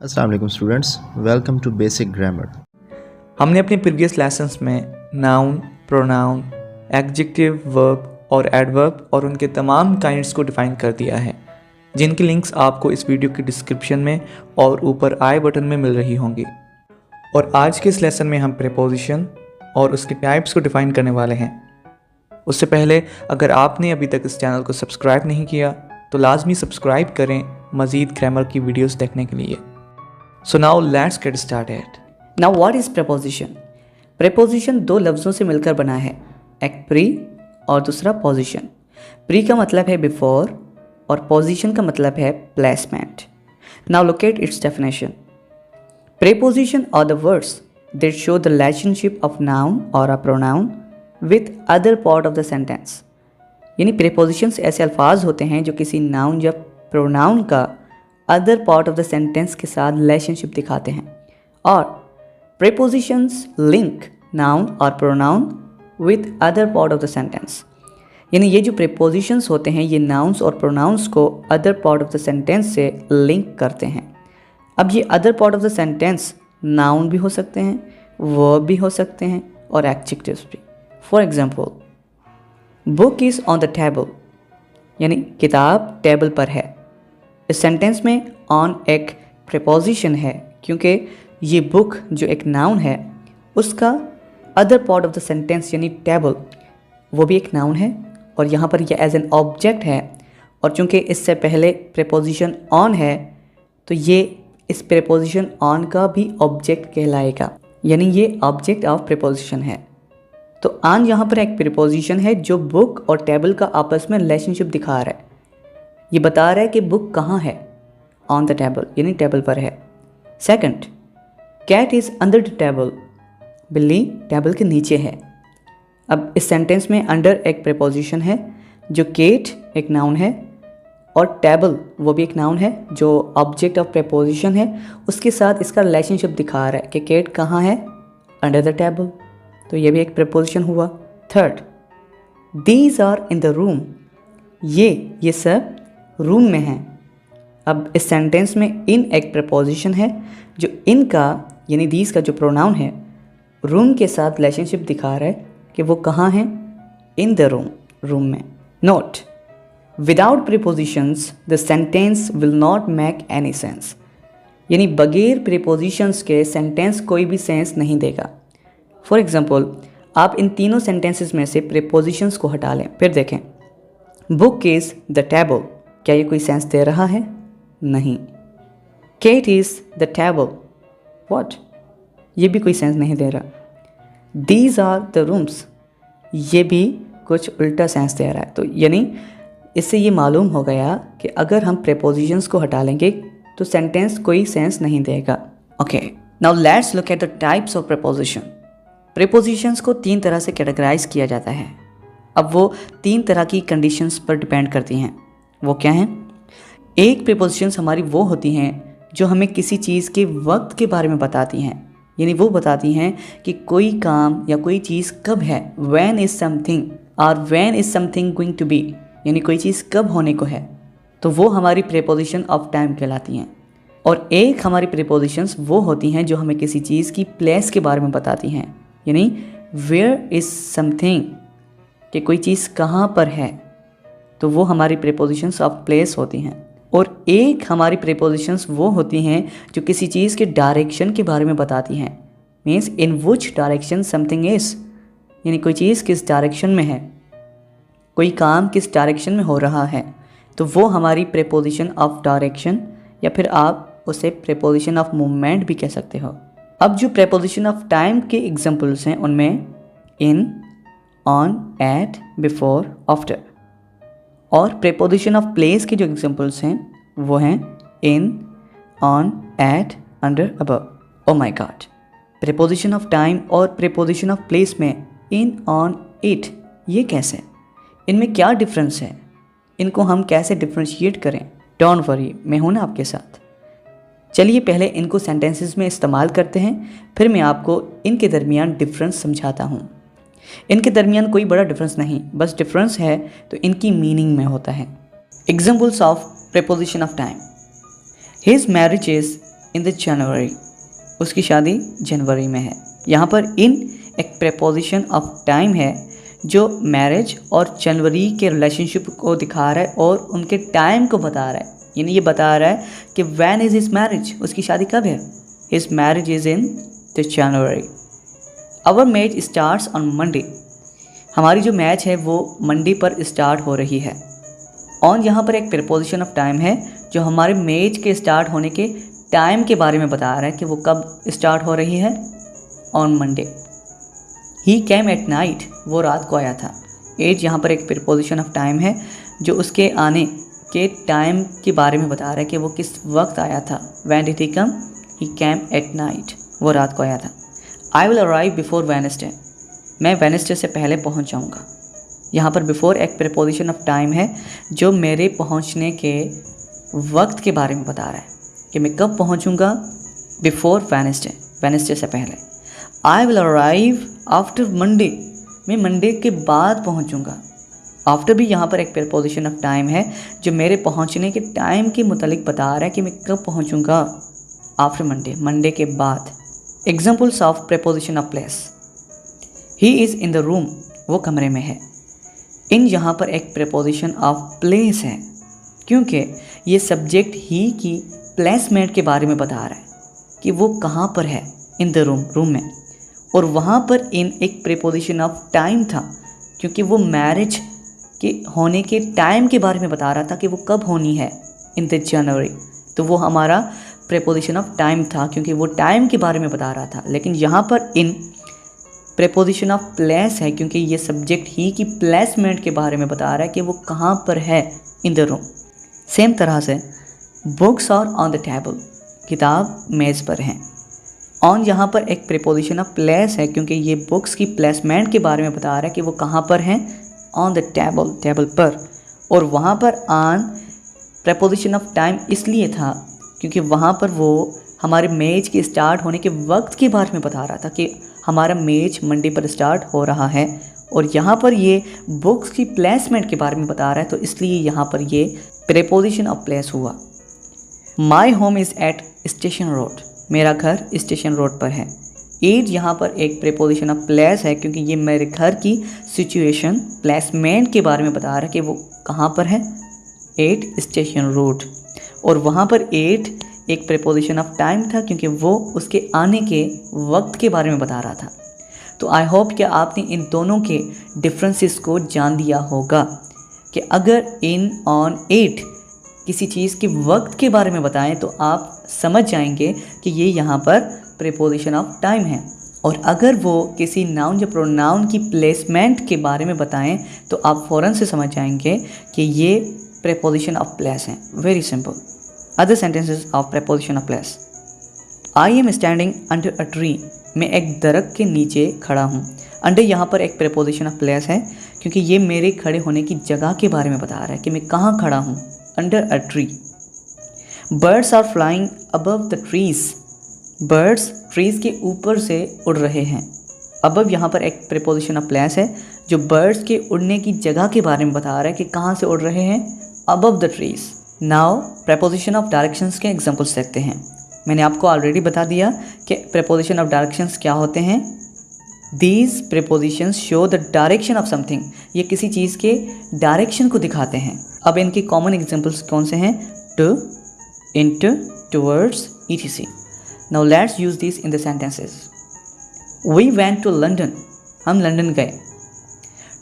अस्सलाम वालेकुम students, welcome to basic grammar. हमने अपने प्रीवियस लेसन्स में नाउन, प्रोनाउन, एडजेक्टिव, वर्ब और एडवर्ब और उनके तमाम काइंड्स को डिफाइन कर दिया है, जिनकी लिंक्स आपको इस वीडियो के डिस्क्रिप्शन में और ऊपर आई बटन में मिल रही होंगी। और आज के इस लेसन में हम प्रीपोजिशन और उसके टाइप्स को डिफाइन करने वाले हैं। उससे पहले अगर आपने अभी तक इस चैनल को सब्सक्राइब नहीं किया तो लाजमी सब्सक्राइब करें मज़ीद ग्रामर की वीडियोस देखने के लिए। So now let's get started. Now what is preposition? Preposition दो लफ्ज़ों से मिलकर बना है, एक pre और दूसरा position। pre का मतलब है before और position का मतलब है placement। Now look at its definition. Preposition are the words that show the relationship of noun or a pronoun with other part of the sentence। यानी prepositions ऐसे अल्फाज होते हैं जो किसी noun या pronoun का other part of the sentence के साथ रिलेशनशिप दिखाते हैं। और प्रीपोजिशंस लिंक नाउन और pronoun with other part of the sentence, यानी ये जो प्रीपोजिशंस होते हैं ये नाउन्स और प्रोनाउंस को other part of the sentence से लिंक करते हैं। अब ये other part of the sentence noun भी हो सकते हैं, वर्ब भी हो सकते हैं और एडजेक्टिव्स भी। For example, book is on the table, यानी किताब टेबल पर है। इस सेंटेंस में ऑन एक प्रीपोजिशन है क्योंकि ये बुक जो एक नाउन है उसका other part of the sentence यानी टेबल वो भी एक नाउन है और यहाँ पर ये एज एन ऑब्जेक्ट है। और चूँकि इससे पहले प्रीपोजिशन ऑन है तो ये इस प्रीपोजिशन ऑन का भी ऑब्जेक्ट कहलाएगा, यानी ये ऑब्जेक्ट ऑफ प्रीपोजिशन है। तो ऑन यहाँ पर एक प्रीपोजिशन है जो बुक और टेबल का आपस में रिलेशनशिप दिखा रहा है। ये बता रहा है कि बुक कहाँ है, ऑन द टेबल यानी टेबल पर है। Second, cat is under the table, बिल्ली टेबल के नीचे है। अब इस सेंटेंस में अंडर एक प्रीपोजिशन है जो केट एक नाउन है और टेबल वो भी एक नाउन है जो ऑब्जेक्ट ऑफ प्रीपोजिशन है, उसके साथ इसका रिलेशनशिप दिखा रहा है कि केट कहाँ है, अंडर द टेबल, तो ये भी एक प्रीपोजिशन हुआ। Third, these are in the room, ये सब रूम में हैं। अब इस सेंटेंस में इन एक प्रीपोजिशन है जो इन का यानी दीज का जो प्रोनाउन है रूम के साथ रिलेशनशिप दिखा रहा है कि वो कहाँ हैं, इन द रूम, रूम में। Note, without prepositions the sentence will not make any sense, यानी बगैर प्रीपोजिशंस के सेंटेंस कोई भी सेंस नहीं देगा। फॉर एग्जाम्पल, आप इन तीनों सेंटेंसेस में से प्रीपोजिशंस को हटा लें, फिर देखें। बुक इज़ द टेबल, क्या ये कोई सेंस दे रहा है? नहीं। Cat is the table, what, ये भी कोई सेंस नहीं दे रहा। दीज आर द रूम्स, ये भी कुछ उल्टा सेंस दे रहा है। तो यानी इससे ये मालूम हो गया कि अगर हम प्रीपोजिशंस को हटा लेंगे तो सेंटेंस कोई सेंस नहीं देगा। Okay, now let's look at the types of preposition. Prepositions को तीन तरह से कैटेगराइज किया जाता है। अब वो तीन तरह की कंडीशंस पर डिपेंड करती हैं। वो क्या हैं? एक प्रीपोजिशंस हमारी वो होती हैं जो हमें किसी चीज़ के वक्त के बारे में बताती हैं, यानी वो बताती हैं कि कोई काम या कोई चीज़ कब है, व्हेन इज़ समथिंग और when is something going to be, यानी कोई चीज़ कब होने को है, तो वो हमारी प्रीपोजिशन ऑफ टाइम कहलाती हैं। और एक हमारी प्रीपोजिशंस वो होती हैं जो हमें किसी चीज़ की प्लेस के बारे में बताती हैं, यानी वेयर इज़ समथिंग, कि कोई चीज़ कहाँ पर है, तो वो हमारी प्रीपोजिशंस ऑफ प्लेस होती हैं। और एक हमारी प्रीपोजिशंस वो होती हैं जो किसी चीज़ के डायरेक्शन के बारे में बताती हैं, means in which direction something is, यानी कोई चीज़ किस डायरेक्शन में है, कोई काम किस डायरेक्शन में हो रहा है, तो वो हमारी प्रीपोजिशन ऑफ डायरेक्शन या फिर आप उसे प्रीपोजिशन ऑफ मूवमेंट भी कह सकते हो। अब जो प्रीपोजिशन ऑफ टाइम के एग्जाम्पल्स हैं उनमें in, on, at, before, after. और प्रीपोजिशन ऑफ प्लेस के जो एग्जांपल्स हैं वो हैं in, on, at, under, above. Oh my god, preposition of time और प्रीपोजिशन ऑफ प्लेस में इन, ऑन, इट, ये कैसे, इनमें क्या डिफरेंस है, इनको हम कैसे डिफ्रेंशिएट करें? डोंट वरी, मैं हूं ना आपके साथ। चलिए पहले इनको सेंटेंसेस में इस्तेमाल करते हैं, फिर मैं आपको इनके दरमियान डिफरेंस समझाता हूँ। इनके दरमियान कोई बड़ा डिफरेंस नहीं, बस डिफरेंस है तो इनकी मीनिंग में होता है। Examples of preposition of time, his marriage is in the जनवरी, उसकी शादी जनवरी में है। यहाँ पर इन एक प्रेपोजिशन ऑफ टाइम है जो मैरिज और जनवरी के रिलेशनशिप को दिखा रहा है और उनके टाइम को बता रहा है। यानी ये बता रहा है कि व्हेन इज़ हिज मैरिज, उसकी शादी कब है। His marriage is in the January. Our match starts on Monday, हमारी जो मैच है वो मंडे पर स्टार्ट हो रही है। ऑन यहाँ पर एक प्रीपोजिशन ऑफ टाइम है जो हमारे मैच के स्टार्ट होने के टाइम के बारे में बता रहा है कि वो कब स्टार्ट हो रही है, on Monday. He cam at night, वो रात को आया था। एट यहाँ पर एक प्रीपोजिशन ऑफ टाइम है जो उसके आने के टाइम के बारे में बता रहा है कि वो किस वक्त आया था। When did he come, he cam at night, वो रात को आया था। I will arrive before Wednesday, मैं वेडनेसडे से पहले पहुंच जाऊंगा। यहाँ पर बिफोर एक प्रीपोजिशन ऑफ टाइम है जो मेरे पहुंचने के वक्त के बारे में बता रहा है कि मैं कब पहुंचूंगा, बिफोर वेडनेसडे, वेडनेसडे से पहले। I will arrive after Monday, मैं मंडे के बाद पहुंचूंगा। आफ्टर भी यहाँ पर एक प्रीपोजिशन ऑफ टाइम है जो मेरे पहुंचने के टाइम के मुतालिक बता रहा है कि मैं कब पहुंचूंगा, आफ्टर मंडे, मंडे के बाद। Examples of preposition of place, he is in the room, वो कमरे में है। इन यहाँ पर एक प्रीपोजिशन ऑफ प्लेस है क्योंकि ये सब्जेक्ट ही की प्लेसमेंट के बारे में बता रहा है कि वो कहाँ पर है, इन द रूम, रूम में। और वहाँ पर इन एक प्रीपोजिशन ऑफ टाइम था क्योंकि वो मैरिज के होने के टाइम के बारे में बता रहा था कि वो कब होनी है, इन द जनवरी। तो वो हमारा प्रीपोजिशन ऑफ टाइम था क्योंकि वो टाइम के बारे में बता रहा था। लेकिन यहाँ पर इन प्रीपोजिशन ऑफ प्लेस है क्योंकि ये सब्जेक्ट ही की प्लेसमेंट के बारे में बता रहा है कि वो कहाँ पर है, इन द रूम। सेम तरह से books are on the table, किताब मेज़ पर हैं। ऑन यहाँ पर एक प्रीपोजिशन ऑफ प्लेस है क्योंकि ये बुक्स की प्लेसमेंट के बारे में बता रहा है कि वो कहाँ पर हैं, ऑन द टेबल, टेबल पर। और वहाँ पर ऑन प्रीपोजिशन ऑफ टाइम इसलिए था क्योंकि वहाँ पर वो हमारे मैच के स्टार्ट होने के वक्त के बारे में बता रहा था कि हमारा मैच मंडे पर स्टार्ट हो रहा है। और यहाँ पर ये बुक्स की प्लेसमेंट के बारे में बता रहा है, तो इसलिए यहाँ पर ये प्रीपोजिशन ऑफ प्लेस हुआ। My home is at station road, मेरा घर स्टेशन रोड पर है। एट यहाँ पर एक प्रीपोजिशन ऑफ प्लेस है क्योंकि ये मेरे घर की सिचुएशन, प्लेसमेंट के बारे में बता रहा है कि वो कहाँ पर है, एट स्टेशन रोड। और वहाँ पर एट एक प्रीपोजिशन ऑफ टाइम था क्योंकि वो उसके आने के वक्त के बारे में बता रहा था। तो आई होप कि आपने इन दोनों के डिफरेंसेस को जान दिया होगा कि अगर इन, ऑन, एट किसी चीज़ के वक्त के बारे में बताएं तो आप समझ जाएंगे कि ये यहाँ पर प्रीपोजिशन ऑफ टाइम है। और अगर वो किसी नाउन या प्रोनाउन की प्लेसमेंट के बारे में बताएं तो आप फ़ौरन से समझ जाएंगे कि ये प्रीपोजिशन ऑफ प्लेस हैं। Very simple. Other sentences of preposition of place, I am standing under a tree, मैं एक दरख्त के नीचे खड़ा हूँ। अंडर यहाँ पर एक प्रीपोजिशन ऑफ प्लेस है क्योंकि ये मेरे खड़े होने की जगह के बारे में बता रहा है कि मैं कहाँ खड़ा हूँ, under a tree. Birds are flying above the trees, birds trees के ऊपर से उड़ रहे हैं। अबव यहाँ पर एक प्रीपोजिशन ऑफ प्लेस है जो बर्ड्स के उड़ने की जगह के बारे में बता रहा है कि कहाँ से उड़ रहे हैं, above the trees. Now preposition of directions के एग्जांपल्स देखते हैं। मैंने आपको ऑलरेडी बता दिया कि प्रीपोजिशन ऑफ डायरेक्शंस क्या होते हैं। These prepositions show the direction of something, ये किसी चीज़ के डायरेक्शन को दिखाते हैं। अब इनके कॉमन एग्जांपल्स कौन से हैं, to, into, towards, etc. Now let's use these in the sentences. We went to London, हम लंदन गए।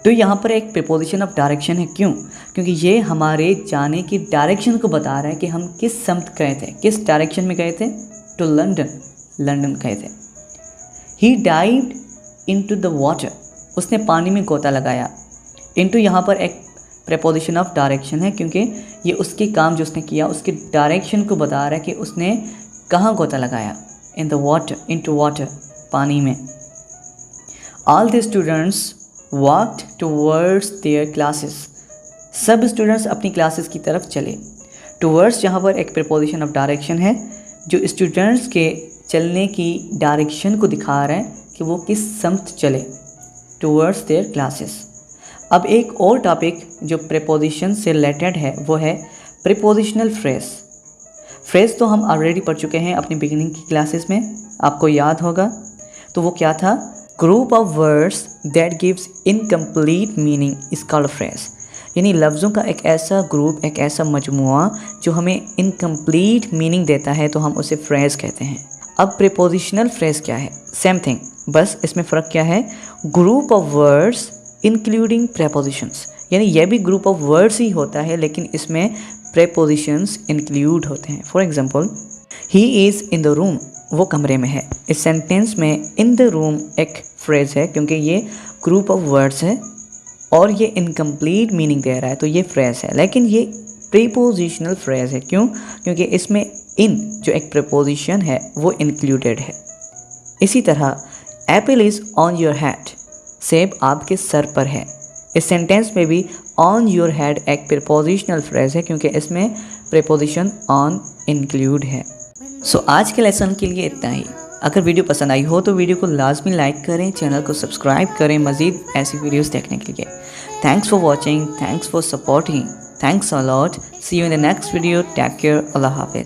तो यहाँ पर एक प्रीपोजिशन ऑफ डायरेक्शन है। क्यों? क्योंकि ये हमारे जाने की डायरेक्शन को बता रहा है कि हम किस समत गए थे, किस डायरेक्शन में गए थे, टू लंदन, लंदन गए थे। ही डाइव्ड इनटू द वाटर, उसने पानी में गोता लगाया। इनटू यहाँ पर एक प्रीपोजिशन ऑफ डायरेक्शन है क्योंकि ये उसके काम जो उसने किया उसके डायरेक्शन को बता रहा है कि उसने कहाँ गोता लगाया, in the water, into water, पानी में। All the students walked towards their classes, सब स्टूडेंट्स अपनी क्लासेस की तरफ चले। टूवर्ड्स यहाँ पर एक प्रीपोजिशन ऑफ डायरेक्शन है जो स्टूडेंट्स के चलने की डायरेक्शन को दिखा रहा है कि वो किस समत चले, टूवर्ड्स देयर क्लासेस। अब एक और टॉपिक जो प्रीपोजिशन से रिलेटेड है वो है प्रीपोजिशनल फ्रेज। फ्रेज तो हम ऑलरेडी पढ़ चुके हैं अपनी बिगिनिंग की क्लासेस में, आपको याद होगा। तो वो क्या था? Group of words that gives incomplete meaning is called phrase. यानी लफ्ज़ों का एक ऐसा ग्रुप, एक ऐसा मजमुआ जो हमें इनकम्प्लीट मीनिंग देता है, तो हम उसे फ्रेज कहते हैं। अब प्रीपोजिशनल फ्रेज क्या है? सेम थिंग, बस इसमें फ़र्क क्या है? Group of words including prepositions, यानी यह भी ग्रुप ऑफ वर्ड्स ही होता है लेकिन इसमें प्रीपोजिशंस इंक्लूड होते हैं। For example, he is in the room, वो कमरे में है। इस सेंटेंस में इन द रूम एक फ्रेज है क्योंकि ये ग्रुप ऑफ वर्ड्स है और ये इनकम्प्लीट मीनिंग दे रहा है, तो ये फ्रेज है। लेकिन ये प्रीपोजिशनल फ्रेज है, क्यों? क्योंकि इसमें इन जो एक प्रीपोजिशन है वो इंक्लूडेड है। इसी तरह Apple is on your head, सेब आपके सर पर है। इस सेंटेंस में भी ऑन योर हेड एक प्रीपोजिशनल फ्रेज है क्योंकि इसमें प्रीपोजिशन ऑन इंक्लूड है। सो आज के लेसन के लिए इतना ही। अगर वीडियो पसंद आई हो तो वीडियो को लाजमी लाइक करें, चैनल को सब्सक्राइब करें मज़ीद ऐसी वीडियोस देखने के लिए। Thanks for watching, thanks for supporting, thanks a lot. See you in the next video. Take care, अल्लाह हाफिज़।